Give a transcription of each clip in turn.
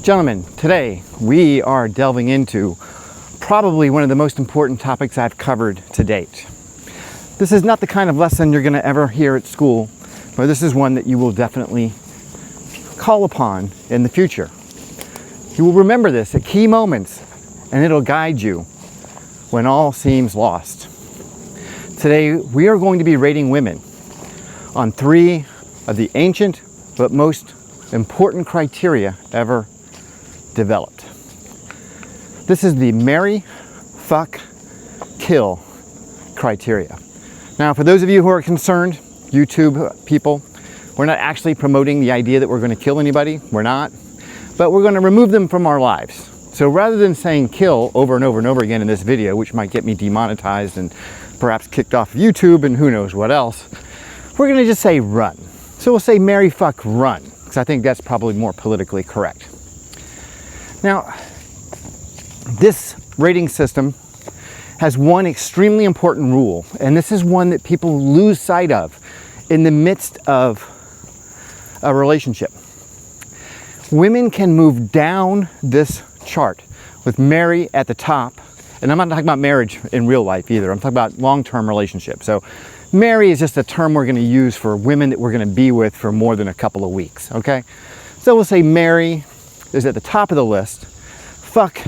Gentlemen, today we are delving into probably one of the most important topics I've covered to date. This is not the kind of lesson you're going to ever hear at school, but this is one that you will definitely call upon in the future. You will remember this at key moments, and it'll guide you when all seems lost. Today, we are going to be rating women on 3 of the ancient but most important criteria ever developed. This is the marry, fuck, kill criteria. Now, for those of you who are concerned, YouTube people, we're not actually promoting the idea that we're going to kill anybody. We're not. But we're going to remove them from our lives. So rather than saying kill over and over and over again in this video, which might get me demonetized and perhaps kicked off of YouTube and who knows what else, we're going to just say run. So we'll say marry, fuck, run, because I think that's probably more politically correct. Now, this rating system has one extremely important rule, and this is one that people lose sight of in the midst of a relationship. Women can move down this chart with marry at the top, and I'm not talking about marriage in real life either. I'm talking about long-term relationships. So marry is just a term we're going to use for women that we're going to be with for more than a couple of weeks, okay? So we'll say marry is at the top of the list, fuck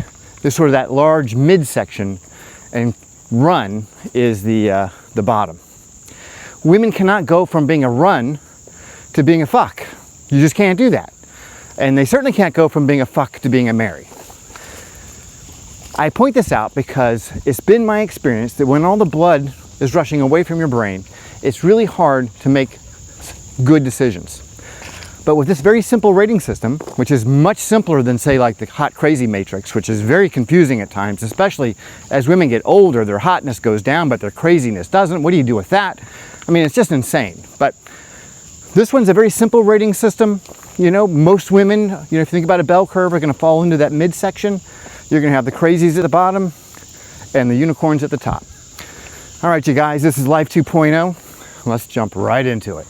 is sort of that large midsection, and run is the bottom. Women cannot go from being a run to being a fuck. You just can't do that. And they certainly can't go from being a fuck to being a marry. I point this out because it's been my experience that when all the blood is rushing away from your brain, it's really hard to make good decisions. But with this very simple rating system, which is much simpler than, say, like the hot crazy matrix, which is very confusing at times, especially as women get older, their hotness goes down, but their craziness doesn't. What do you do with that? I mean, it's just insane. But this one's a very simple rating system. You know, most women, if you think about a bell curve, are going to fall into that midsection. You're going to have the crazies at the bottom and the unicorns at the top. All right, you guys, this is Life 2.0. Let's jump right into it.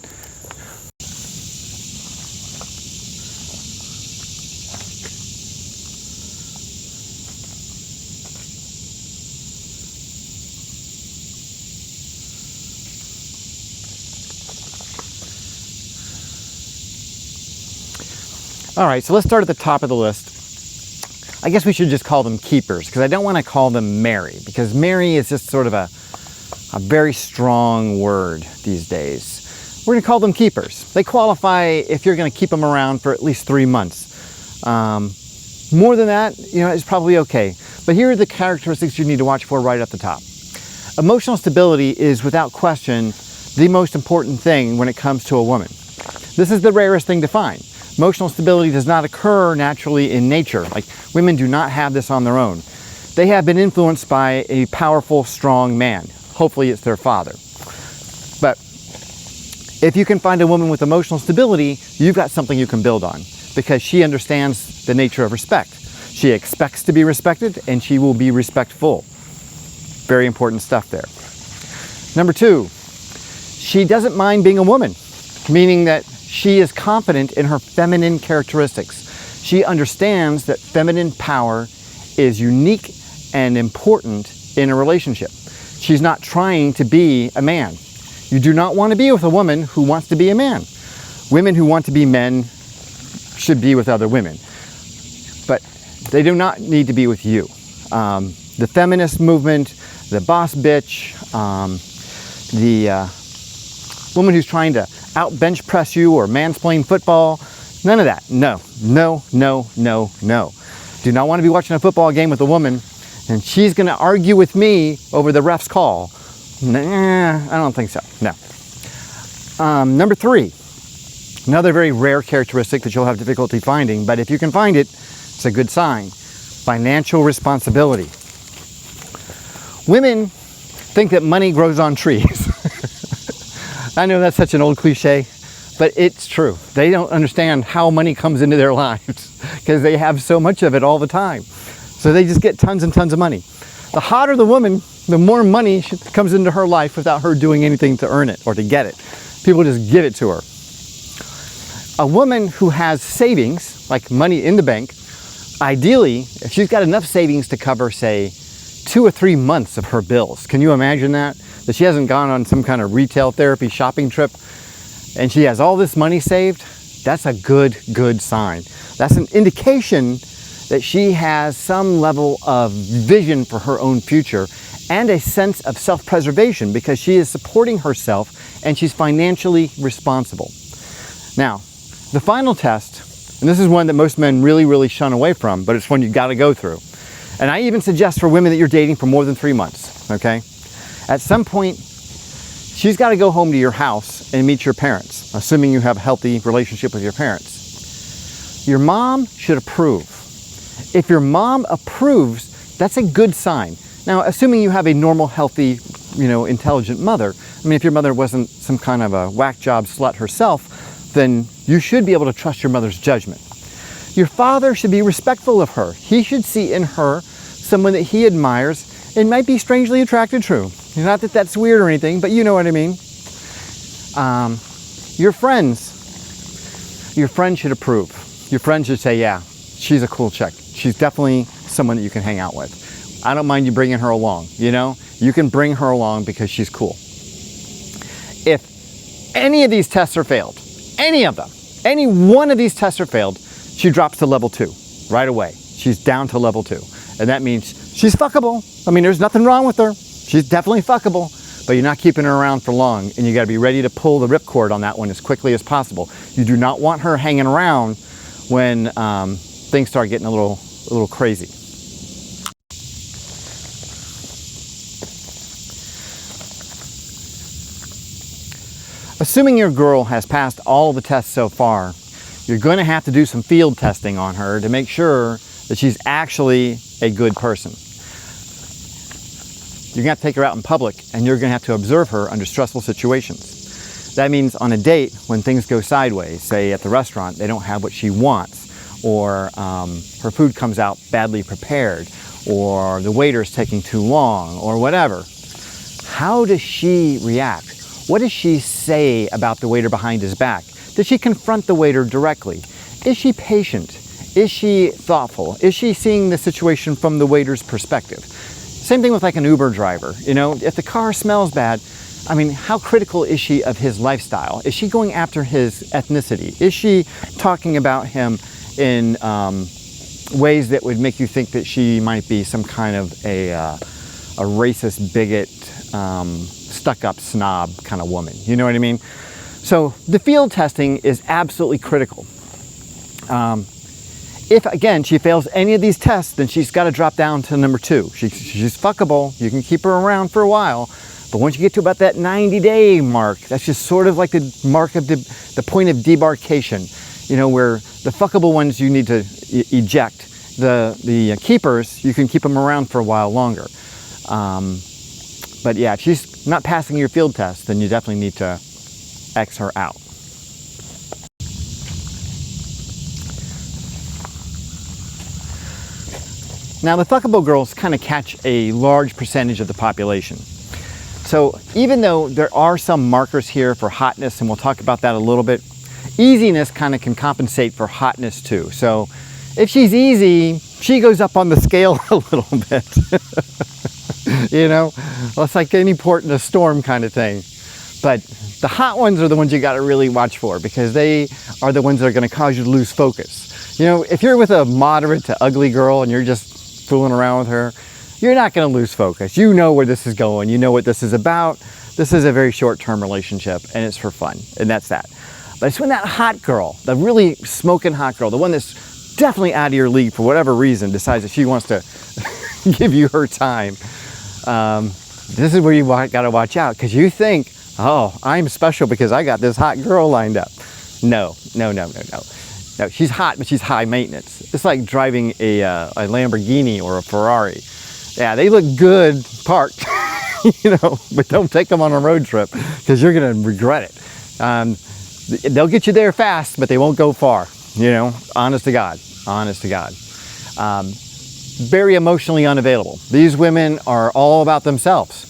All right, so let's start at the top of the list. I guess we should just call them keepers, because I don't want to call them marry, because marry is just sort of a very strong word these days. We're going to call them keepers. They qualify if you're going to keep them around for at least 3 months. More than that, it's probably okay. But here are the characteristics you need to watch for right at the top. Emotional stability is, without question, the most important thing when it comes to a woman. This is the rarest thing to find. Emotional stability does not occur naturally in nature. Like, women do not have this on their own. They have been influenced by a powerful, strong man. Hopefully it's their father. But if you can find a woman with emotional stability, you've got something you can build on, because she understands the nature of respect. She expects to be respected, and she will be respectful. Very important stuff there. Number 2, she doesn't mind being a woman, meaning that she is confident in her feminine characteristics. She understands that feminine power is unique and important in a relationship. She's not trying to be a man. You do not want to be with a woman who wants to be a man. Women who want to be men should be with other women, but they do not need to be with you. The feminist movement, the boss bitch, the woman who's trying to out bench press you or mansplain football, none of that. No, no, no, no, no. Do not want to be watching a football game with a woman and she's going to argue with me over the ref's call. Nah, I don't think so. No. Number 3, another very rare characteristic that you'll have difficulty finding, but if you can find it, it's a good sign. Financial responsibility. Women think that money grows on trees. I know that's such an old cliche, but it's true. They don't understand how money comes into their lives because they have so much of it all the time. So they just get tons and tons of money. The hotter the woman, the more money comes into her life without her doing anything to earn it or to get it. People just give it to her. A woman who has savings, like money in the bank, Ideally, if she's got enough savings to cover, say, 2 or 3 months of her bills. Can you imagine that? That she hasn't gone on some kind of retail therapy shopping trip and she has all this money saved? That's a good sign. That's an indication that she has some level of vision for her own future and a sense of self-preservation because she is supporting herself and she's financially responsible. Now, the final test, and this is one that most men really shun away from, but it's one you've got to go through. And I even suggest for women that you're dating for more than 3 months, okay? At some point, she's got to go home to your house and meet your parents, assuming you have a healthy relationship with your parents. Your mom should approve. If your mom approves, that's a good sign. Now, assuming you have a normal, healthy, intelligent mother, I mean, if your mother wasn't some kind of a whack job slut herself, then you should be able to trust your mother's judgment. Your father should be respectful of her. He should see in her someone that he admires and might be strangely attracted to. Not that that's weird or anything, but you know what I mean. Your friends should approve. Your friends should say, yeah, she's a cool chick. She's definitely someone that you can hang out with. I don't mind you bringing her along, You can bring her along because she's cool. If any of these tests are failed, any of them, any one of these tests are failed, she drops to level 2 right away. She's down to level 2. And that means she's fuckable. I mean, there's nothing wrong with her. She's definitely fuckable, but you're not keeping her around for long, and you got to be ready to pull the ripcord on that one as quickly as possible. You do not want her hanging around when things start getting a little crazy. Assuming your girl has passed all the tests so far, you're going to have to do some field testing on her to make sure that she's actually a good person. You're going to have to take her out in public, and you're going to have to observe her under stressful situations. That means on a date, when things go sideways, say at the restaurant, they don't have what she wants, or her food comes out badly prepared, or the waiter's taking too long, or whatever. How does she react? What does she say about the waiter behind his back? Does she confront the waiter directly? Is she patient? Is she thoughtful? Is she seeing the situation from the waiter's perspective? Same thing with like an Uber driver. If the car smells bad, I mean, how critical is she of his lifestyle? Is she going after his ethnicity? Is she talking about him in ways that would make you think that she might be some kind of a racist, bigot, stuck-up snob kind of woman? You know what I mean? So the field testing is absolutely critical. If, again, she fails any of these tests, then she's got to drop down to number 2. She's fuckable. You can keep her around for a while. But once you get to about that 90-day mark, that's just sort of like the mark of the point of debarkation, where the fuckable ones you need to eject. The keepers, you can keep them around for a while longer. But yeah, if she's not passing your field test, then you definitely need to X her out. Now, the fuckable girls kind of catch a large percentage of the population. So even though there are some markers here for hotness, and we'll talk about that a little bit, easiness kind of can compensate for hotness too. So if she's easy, she goes up on the scale a little bit. Well, it's like any port in a storm kind of thing. But the hot ones are the ones you got to really watch for, because they are the ones that are going to cause you to lose focus. If you're with a moderate to ugly girl and you're just fooling around with her, you're not going to lose focus. You know where this is going. You know what this is about. This is a very short-term relationship, and it's for fun, and that's that. But it's when that hot girl, the really smoking hot girl, the one that's definitely out of your league for whatever reason, decides that she wants to give you her time. This is where you got to watch out, because you think, oh, I'm special because I got this hot girl lined up. No. No, she's hot, but she's high maintenance. It's like driving a Lamborghini or a Ferrari. Yeah, they look good parked, but don't take them on a road trip, because you're going to regret it. They'll get you there fast, but they won't go far, honest to God. Very emotionally unavailable. These women are all about themselves.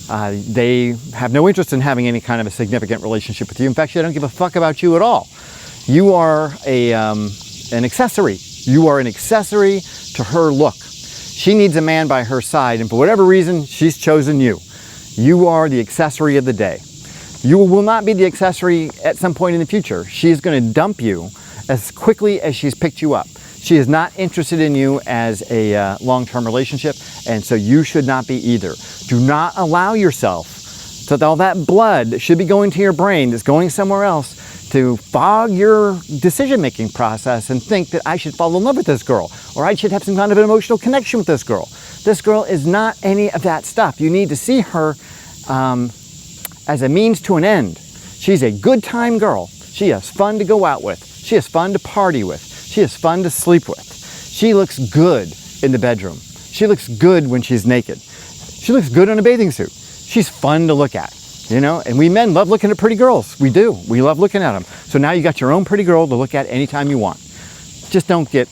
They have no interest in having any kind of a significant relationship with you. In fact, they don't give a fuck about you at all. You are an accessory. You are an accessory to her look. She needs a man by her side, and for whatever reason, she's chosen you. You are the accessory of the day. You will not be the accessory at some point in the future. She is going to dump you as quickly as she's picked you up. She is not interested in you as a long-term relationship, and so you should not be either. Do not allow yourself to all that blood that should be going to your brain that's going somewhere else to fog your decision-making process and think that I should fall in love with this girl, or I should have some kind of an emotional connection with this girl. This girl is not any of that stuff. You need to see her as a means to an end. She's a good time girl. She is fun to go out with. She is fun to party with. She is fun to sleep with. She looks good in the bedroom. She looks good when she's naked. She looks good in a bathing suit. She's fun to look at, you know, and we men love looking at pretty girls. We do. We love looking at them. So now you got your own pretty girl to look at anytime you want. Just don't get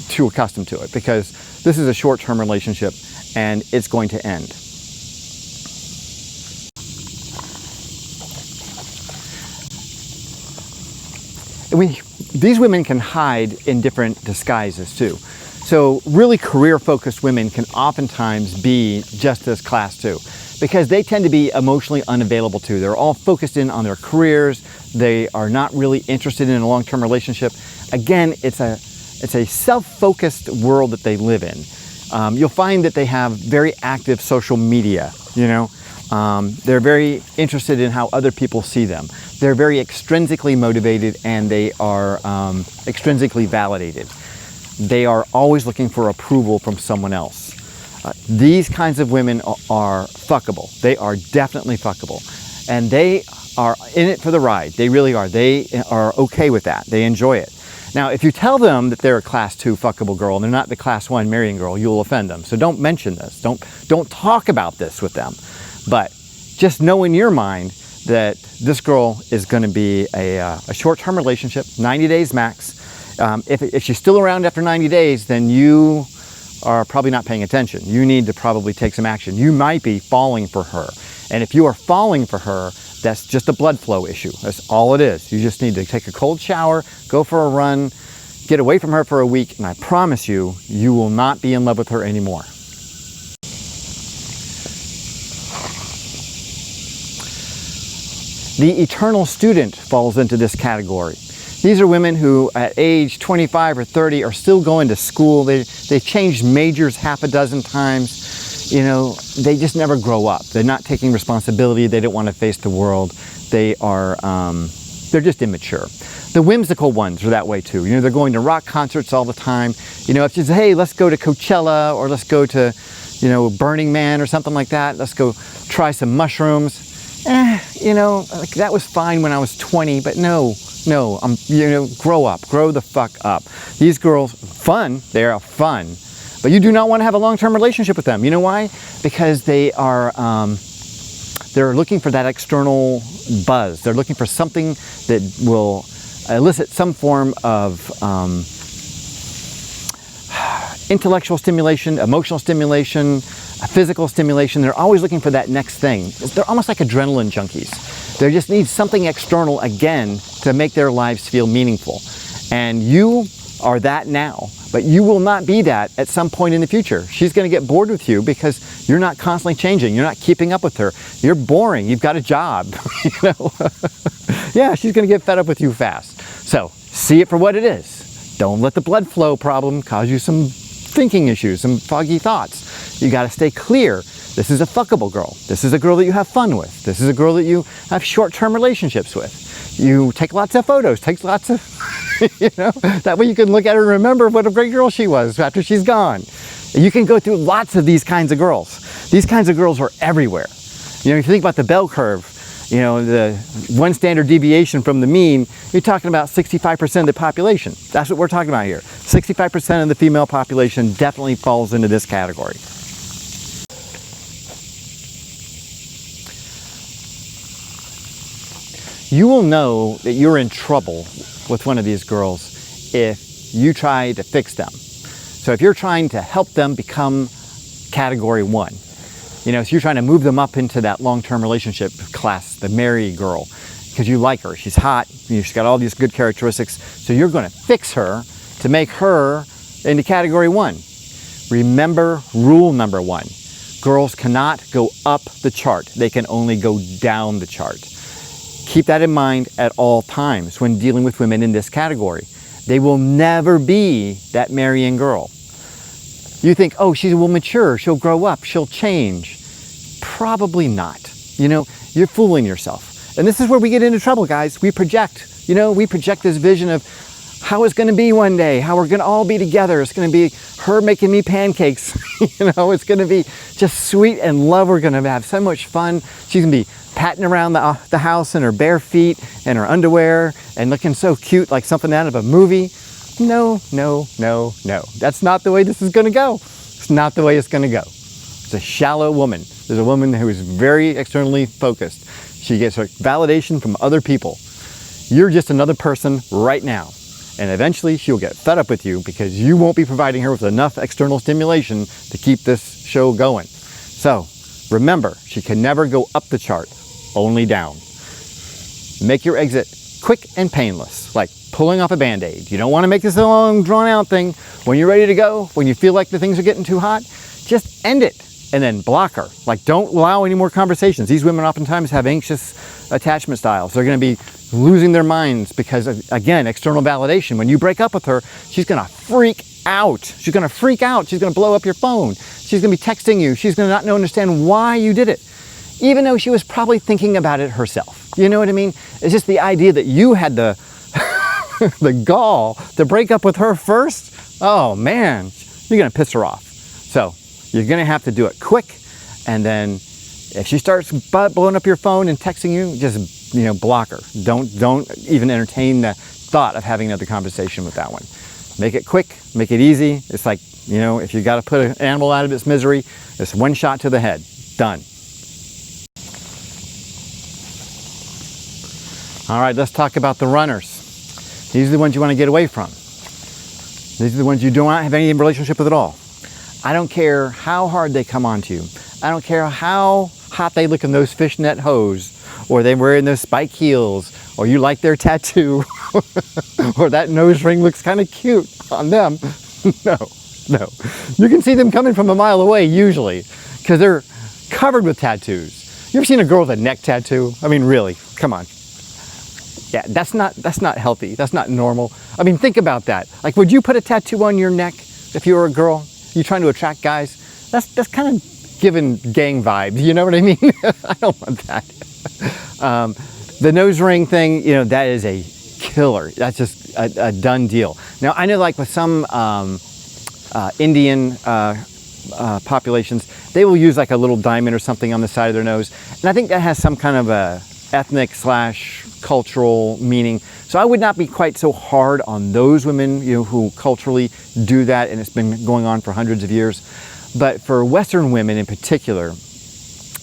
too accustomed to it, because this is a short-term relationship and it's going to end. These women can hide in different disguises too. So really career-focused women can oftentimes be just as class 2, because they tend to be emotionally unavailable too. They're all focused in on their careers. They are not really interested in a long-term relationship. Again, it's a self-focused world that they live in. You'll find that they have very active social media, you know. They're very interested in how other people see them. They're very extrinsically motivated, and they are extrinsically validated. They are always looking for approval from someone else. These kinds of women are fuckable. They are definitely fuckable. And they are in it for the ride. They really are. They are okay with that. They enjoy it. Now, if you tell them that they're a class 2 fuckable girl and they're not the class 1 marrying girl, you'll offend them. So don't mention this. Don't talk about this with them. But just know in your mind that this girl is going to be a short-term relationship, 90 days max. If she's still around after 90 days, then you are probably not paying attention. You need to probably take some action. You might be falling for her. And if you are falling for her, that's just a blood flow issue. That's all it is. You just need to take a cold shower, go for a run, get away from her for a week, and I promise you, you will not be in love with her anymore. The eternal student falls into this category. These are women who at age 25 or 30 are still going to school. They've changed majors half a dozen times. You know, they just never grow up. They're not taking responsibility. They don't want to face the world. They are, they're just immature. The whimsical ones are that way too. You know, they're going to rock concerts all the time. You know, if you say, hey, let's go to Coachella, or let's go to, you know, Burning Man or something like that. Let's go try some mushrooms. You know, like, that was fine when I was 20, but no, you know, grow up, grow the fuck up. These girls, fun, they are fun, but you do not want to have a long-term relationship with them. You know why? Because they are, they're looking for that external buzz. They're looking for something that will elicit some form of intellectual stimulation, emotional stimulation, physical stimulation. They're always looking for that next thing. They're almost like adrenaline junkies. They just need something external again to make their lives feel meaningful. And you are that now, but you will not be that at some point in the future. She's going to get bored with you because you're not constantly changing. You're not keeping up with her. You're boring. You've got a job. You know? Yeah, she's going to get fed up with you fast. So see it for what it is. Don't let the blood flow problem cause you some thinking issues, some foggy thoughts. You got to stay clear. This is a fuckable girl. This is a girl that you have fun with. This is a girl that you have short-term relationships with. You take lots of photos, take lots of, you know, that way you can look at her and remember what a great girl she was after she's gone. You can go through lots of these kinds of girls. These kinds of girls are everywhere. You know, if you think about the bell curve, you know, the one standard deviation from the mean, you're talking about 65% of the population. That's what we're talking about here. 65% of the female population definitely falls into this category. You will know that you're in trouble with one of these girls if you try to fix them. So if you're trying to help them become category 1, you know, so you're trying to move them up into that long-term relationship class, the marry girl, because you like her. She's hot. She's got all these good characteristics. So you're going to fix her to make her into category 1. Remember rule number 1. Girls cannot go up the chart. They can only go down the chart. Keep that in mind at all times when dealing with women in this category. They will never be that marrying girl. You think, oh, she will mature, she'll grow up, she'll change. Probably not. You know, you're fooling yourself. And this is where we get into trouble, guys. We project. You know, we project this vision of how it's going to be one day, how we're going to all be together. It's going to be her making me pancakes. You know, it's going to be just sweet and love. We're going to have so much fun. She's going to be patting around the house in her bare feet and her underwear and looking so cute, like something out of a movie. No, no, no, no. That's not the way this is going to go. It's not the way it's going to go. It's a shallow woman. There's a woman who is very externally focused. She gets her validation from other people. You're just another person right now. And eventually she'll get fed up with you because you won't be providing her with enough external stimulation to keep this show going. So remember, she can never go up the chart, only down. Make your exit quick and painless, like pulling off a Band-Aid. You don't want to make this a long, drawn-out thing. When you're ready to go, when you feel like the things are getting too hot, just end it and then block her. Like, don't allow any more conversations. These women oftentimes have anxious attachment styles. They're going to be losing their minds because of, again, external validation. When you break up with her, she's going to freak out. She's going to freak out. She's going to blow up your phone. She's going to be texting you. She's going to not understand why you did it, even though she was probably thinking about it herself. You know what I mean? It's just the idea that you had the the gall to break up with her first. Oh man, you're going to piss her off. So you're going to have to do it quick. And then if she starts blowing up your phone and texting you, just, you know, block her. Don't even entertain the thought of having another conversation with that one. Make it quick, make it easy. It's like, you know, if you got to put an animal out of its misery, it's one shot to the head. Done. All right, let's talk about the runners. These are the ones you want to get away from. These are the ones you do not have any relationship with at all. I don't care how hard they come onto you. I don't care how hot they look in those fishnet hose, or they're wearing those spike heels, or you like their tattoo, or that nose ring looks kind of cute on them. No. You can see them coming from a mile away usually, because they're covered with tattoos. You ever seen a girl with a neck tattoo? I mean, really, come on. Yeah, that's not healthy. That's not normal. I mean, think about that. Like, would you put a tattoo on your neck if you were a girl? You trying to attract guys? That's kind of giving gang vibes. You know what I mean? I don't want that. The nose ring thing, you know, that is a killer. That's just a done deal. Now, I know, like with some Indian populations, they will use like a little diamond or something on the side of their nose, and I think that has some kind of a ethnic / cultural meaning. So I would not be quite so hard on those women, you know, who culturally do that, and it's been going on for hundreds of years. But for Western women in particular,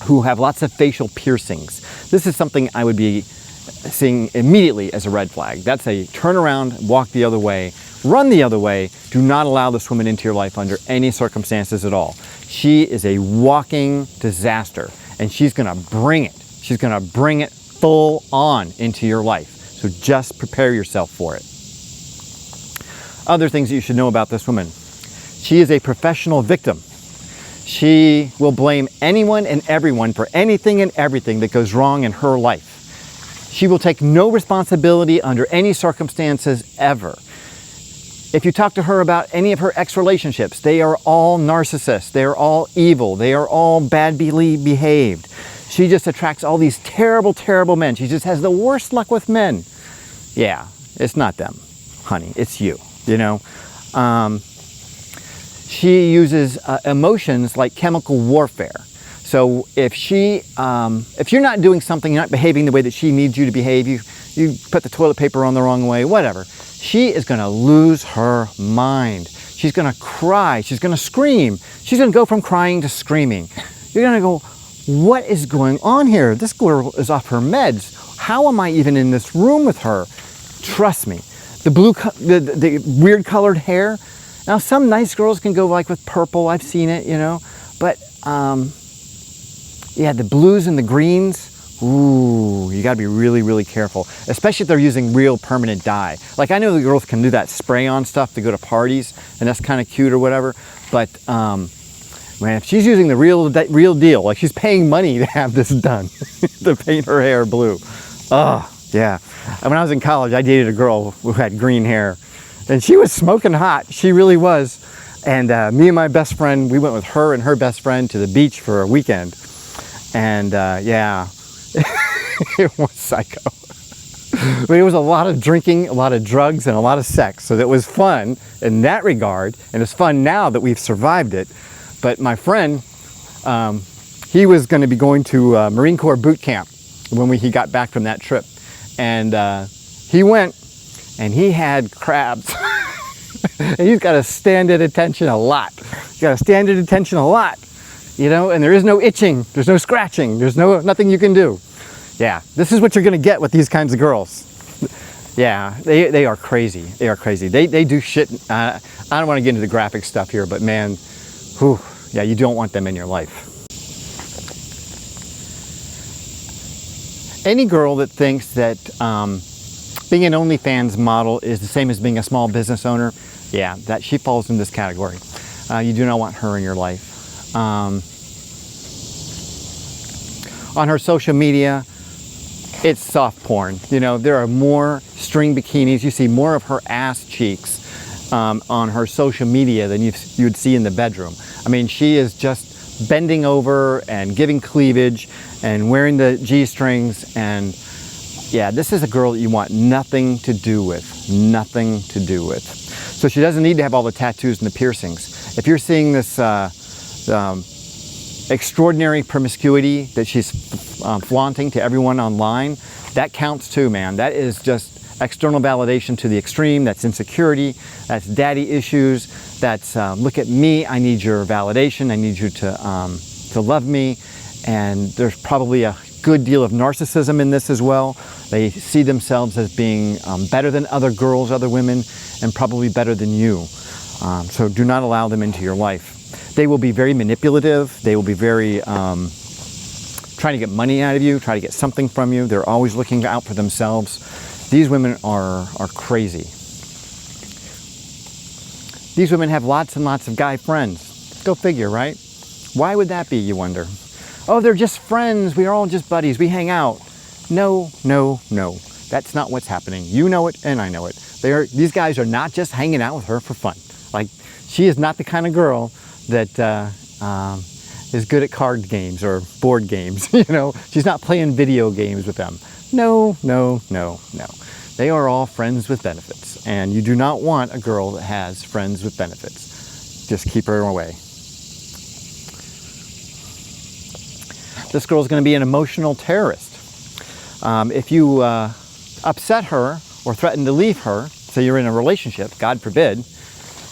who have lots of facial piercings, this is something I would be seeing immediately as a red flag. That's a turn around, walk the other way, run the other way. Do not allow this woman into your life under any circumstances at all. She is a walking disaster, and she's gonna bring it. She's gonna bring it full on into your life. So just prepare yourself for it. Other things that you should know about this woman. She is a professional victim. She will blame anyone and everyone for anything and everything that goes wrong in her life. She will take no responsibility under any circumstances ever. If you talk to her about any of her ex-relationships, they are all narcissists. They are all evil. They are all badly behaved. She just attracts all these terrible, terrible men. She just has the worst luck with men. Yeah, it's not them, honey. It's you, you know. She uses emotions like chemical warfare. So if you're not doing something, you're not behaving the way that she needs you to behave, you put the toilet paper on the wrong way, whatever, she is going to lose her mind. She's going to cry. She's going to scream. She's going to go from crying to screaming. You're going to go, what is going on here? This girl is off her meds. How am I even in this room with her? Trust me. The weird colored hair. Now, some nice girls can go like with purple. I've seen it, you know. But yeah, the blues and the greens. Ooh, you gotta be really, really careful, especially if they're using real permanent dye. Like, I know the girls can do that spray-on stuff to go to parties, and that's kind of cute or whatever, but man, if she's using the real deal, like she's paying money to have this done, to paint her hair blue. Oh, yeah. When I was in college, I dated a girl who had green hair, and she was smoking hot. She really was. And me and my best friend, we went with her and her best friend to the beach for a weekend. And yeah, it was psycho. But it was a lot of drinking, a lot of drugs, and a lot of sex. So that was fun in that regard. And it's fun now that we've survived it. But my friend, he was going to be going to Marine Corps boot camp when he got back from that trip. And he went, and he had crabs. And he's got to stand at attention a lot. He's got to stand at attention a lot, you know, and there is no itching, there's no scratching, there's nothing you can do. Yeah, this is what you're going to get with these kinds of girls. Yeah, they are crazy. They are crazy. They do shit. I don't want to get into the graphic stuff here, but man, whew, yeah, you don't want them in your life. Any girl that thinks that being an OnlyFans model is the same as being a small business owner, yeah, that she falls in this category. You do not want her in your life. On her social media, it's soft porn. You know, there are more string bikinis. You see more of her ass cheeks on her social media than you would see in the bedroom. I mean, she is just bending over and giving cleavage and wearing the G-strings, and yeah, this is a girl that you want nothing to do with. Nothing to do with. So she doesn't need to have all the tattoos and the piercings. If you're seeing this extraordinary promiscuity that she's flaunting to everyone online, that counts too, man. That is just external validation to the extreme. That's insecurity. That's daddy issues. That's look at me. I need your validation. I need you to love me. And there's probably a good deal of narcissism in this as well. They see themselves as being better than other girls, other women, and probably better than you. So do not allow them into your life. They will be very manipulative. They will be very trying to get money out of you, try to get something from you. They're always looking out for themselves. These women are crazy. These women have lots and lots of guy friends. Go figure, right? Why would that be, you wonder? Oh, they're just friends. We are all just buddies. We hang out. No, no, no. That's not what's happening. You know it, and I know it. These guys are not just hanging out with her for fun. Like, she is not the kind of girl that is good at card games or board games. You know, she's not playing video games with them. No, no, no, no. They are all friends with benefits, and you do not want a girl that has friends with benefits. Just keep her away. This girl's going to be an emotional terrorist. If you upset her or threaten to leave her, say you're in a relationship, God forbid,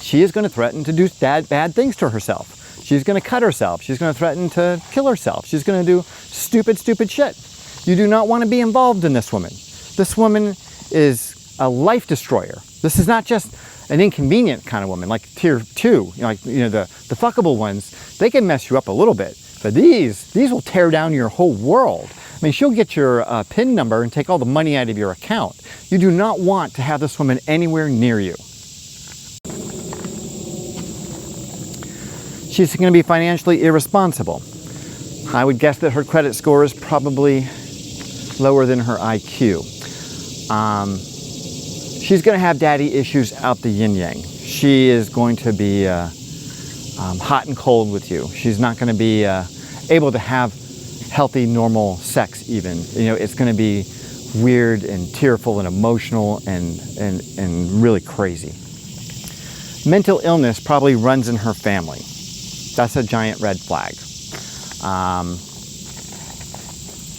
she is going to threaten to do bad things to herself. She's going to cut herself. She's going to threaten to kill herself. She's going to do stupid shit. You do not want to be involved in this woman. This woman is a life destroyer. This is not just an inconvenient kind of woman, like tier 2, the fuckable ones. They can mess you up a little bit, but these will tear down your whole world. I mean, she'll get your PIN number and take all the money out of your account. You do not want to have this woman anywhere near you. She's going to be financially irresponsible. I would guess that her credit score is probably lower than her IQ. She's going to have daddy issues out the yin-yang. She is going to be hot and cold with you. She's not going to be able to have healthy, normal sex even. You know, it's going to be weird and tearful and emotional and really crazy. Mental illness probably runs in her family. That's a giant red flag.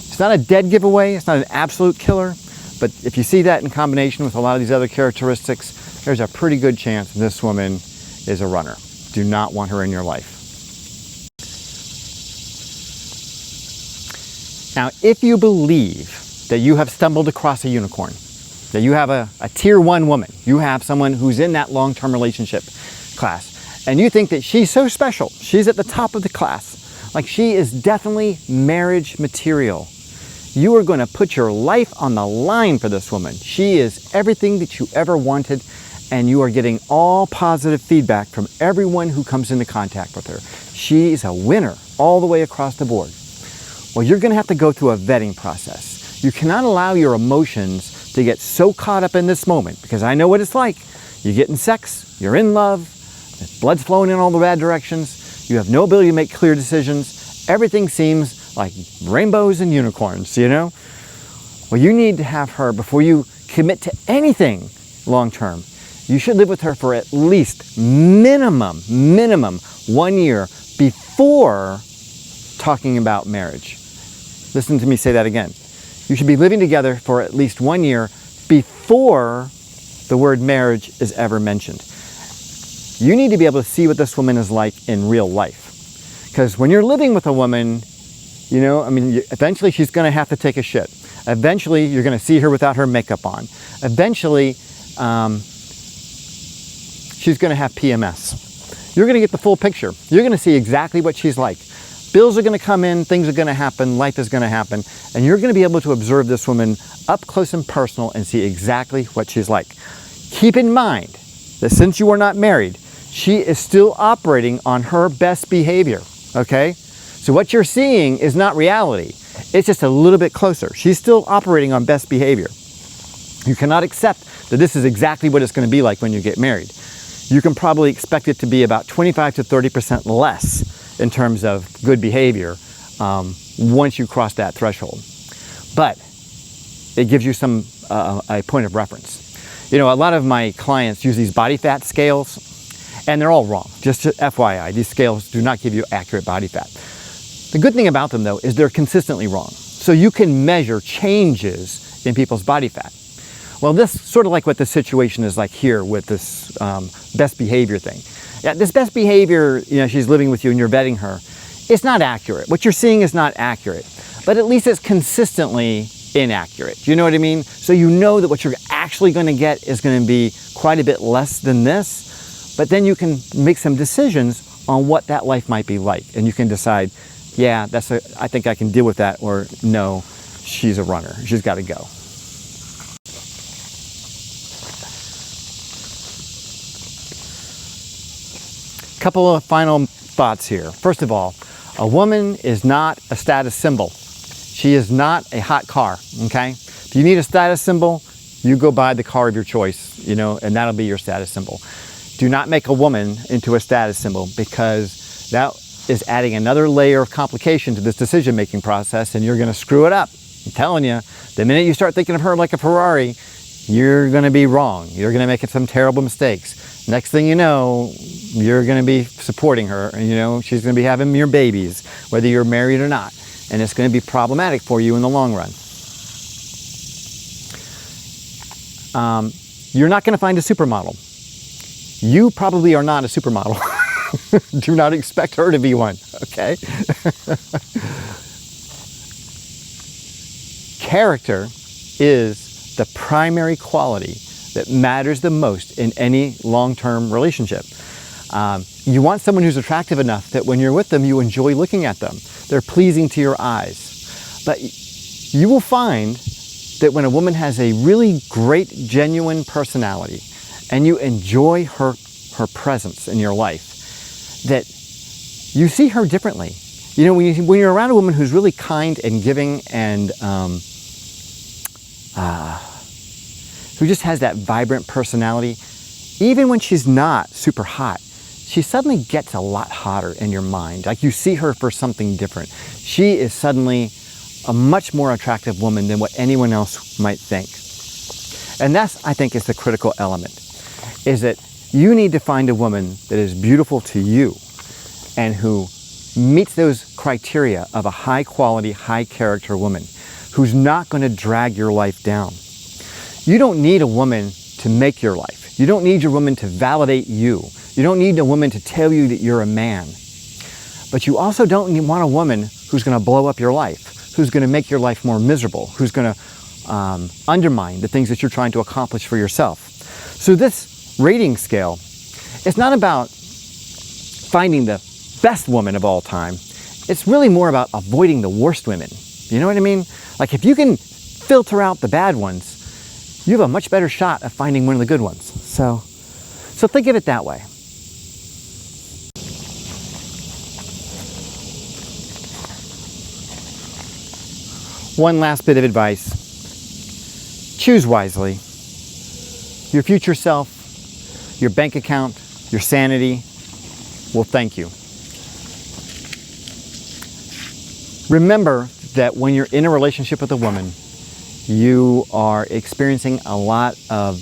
It's not a dead giveaway. It's not an absolute killer. But if you see that in combination with a lot of these other characteristics, there's a pretty good chance this woman is a runner. Do not want her in your life. Now, if you believe that you have stumbled across a unicorn, that you have a tier 1 woman, you have someone who's in that long-term relationship class, and you think that she's so special, she's at the top of the class, like she is definitely marriage material, You are going to put your life on the line for this woman. She is everything that you ever wanted, and you are getting all positive feedback from everyone who comes into contact with her. She's a winner all the way across the board. Well, you're going to have to go through a vetting process. You cannot allow your emotions to get so caught up in this moment, because I know what it's like. You get in sex, you're in love, blood's flowing in all the bad directions, you have no ability to make clear decisions, everything seems like rainbows and unicorns, you know? Well, you need to have her, before you commit to anything long term, you should live with her for at least minimum 1 year before talking about marriage. Listen to me say that again. You should be living together for at least 1 year before the word marriage is ever mentioned. You need to be able to see what this woman is like in real life. Because when you're living with a woman, you know, I mean, eventually she's going to have to take a shit. Eventually you're going to see her without her makeup on. Eventually she's going to have PMS. You're going to get the full picture. You're going to see exactly what she's like. Bills are going to come in, things are going to happen, life is going to happen, and you're going to be able to observe this woman up close and personal and see exactly what she's like. Keep in mind that since you are not married, she is still operating on her best behavior, okay? So what you're seeing is not reality. It's just a little bit closer. She's still operating on best behavior. You cannot accept that this is exactly what it's going to be like when you get married. You can probably expect it to be about 25 to 30% less in terms of good behavior once you cross that threshold. But it gives you a point of reference. You know, a lot of my clients use these body fat scales, and they're all wrong. Just FYI, these scales do not give you accurate body fat. The good thing about them, though, is they're consistently wrong. So you can measure changes in people's body fat. Well, this sort of like what the situation is like here with this best behavior thing. Yeah, this best behavior, you know, she's living with you and you're vetting her, it's not accurate. What you're seeing is not accurate, but at least it's consistently inaccurate. Do you know what I mean? So you know that what you're actually going to get is going to be quite a bit less than this, but then you can make some decisions on what that life might be like, and you can decide, yeah, I think I can deal with that, or no, she's a runner. She's got to go. Couple of final thoughts here. First of all, a woman is not a status symbol. She is not a hot car, okay? If you need a status symbol, you go buy the car of your choice, you know, and that'll be your status symbol. Do not make a woman into a status symbol, because that is adding another layer of complication to this decision-making process, and you're going to screw it up. I'm telling you, the minute you start thinking of her like a Ferrari, you're going to be wrong. You're going to make some terrible mistakes. Next thing you know, you're going to be supporting her, and you know, she's going to be having your babies, whether you're married or not, and it's going to be problematic for you in the long run. You're not going to find a supermodel. You probably are not a supermodel. Do not expect her to be one, okay? Character is the primary quality that matters the most in any long-term relationship. You want someone who's attractive enough that when you're with them, you enjoy looking at them. They're pleasing to your eyes. But you will find that when a woman has a really great, genuine personality, and you enjoy her presence in your life, that you see her differently. You know, when you're around a woman who's really kind and giving and who just has that vibrant personality, even when she's not super hot, she suddenly gets a lot hotter in your mind. Like you see her for something different. She is suddenly a much more attractive woman than what anyone else might think. And that's, I think, is the critical element, is that you need to find a woman that is beautiful to you and who meets those criteria of a high quality, high character woman who's not going to drag your life down. You don't need a woman to make your life. You don't need your woman to validate you. You don't need a woman to tell you that you're a man. But you also don't want a woman who's going to blow up your life, who's going to make your life more miserable, who's going to undermine the things that you're trying to accomplish for yourself. So this rating scale, it's not about finding the best woman of all time. It's really more about avoiding the worst women. You know what I mean? Like if you can filter out the bad ones, you have a much better shot of finding one of the good ones. So think of it that way. One last bit of advice. Choose wisely. Your future self, your bank account, your sanity will thank you. Remember that when you're in a relationship with a woman, you are experiencing a lot of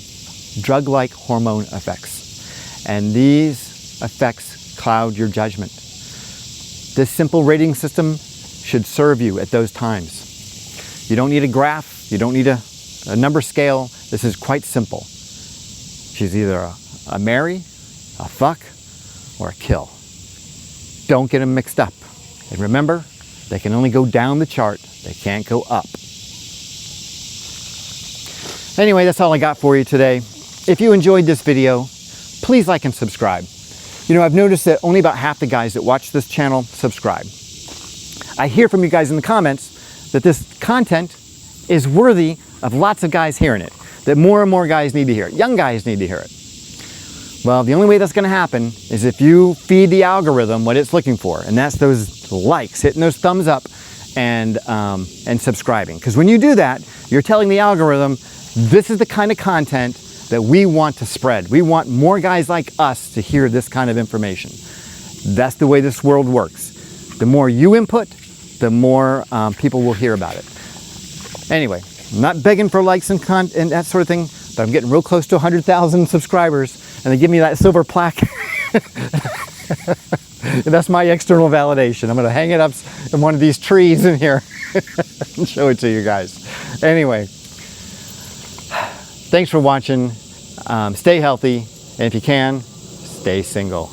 drug-like hormone effects. And these effects cloud your judgment. This simple rating system should serve you at those times. You don't need a graph, you don't need a number scale. This is quite simple. She's either a marry, a fuck, or a kill. Don't get them mixed up. And remember, they can only go down the chart, they can't go up. Anyway, that's all I got for you today. If you enjoyed this video, please like and subscribe. You know, I've noticed that only about half the guys that watch this channel subscribe. I hear from you guys in the comments that this content is worthy of lots of guys hearing it, that more and more guys need to hear it, young guys need to hear it. Well, the only way that's going to happen is if you feed the algorithm what it's looking for, and that's those likes, hitting those thumbs up, and subscribing. Because when you do that, you're telling the algorithm, this is the kind of content that we want to spread. We want more guys like us to hear this kind of information. That's the way this world works. The more you input, the more people will hear about it. Anyway, I'm not begging for likes and that sort of thing, but I'm getting real close to 100,000 subscribers, and they give me that silver plaque. That's my external validation. I'm going to hang it up in one of these trees in here and show it to you guys. Anyway, thanks for watching. Stay healthy, and if you can, stay single.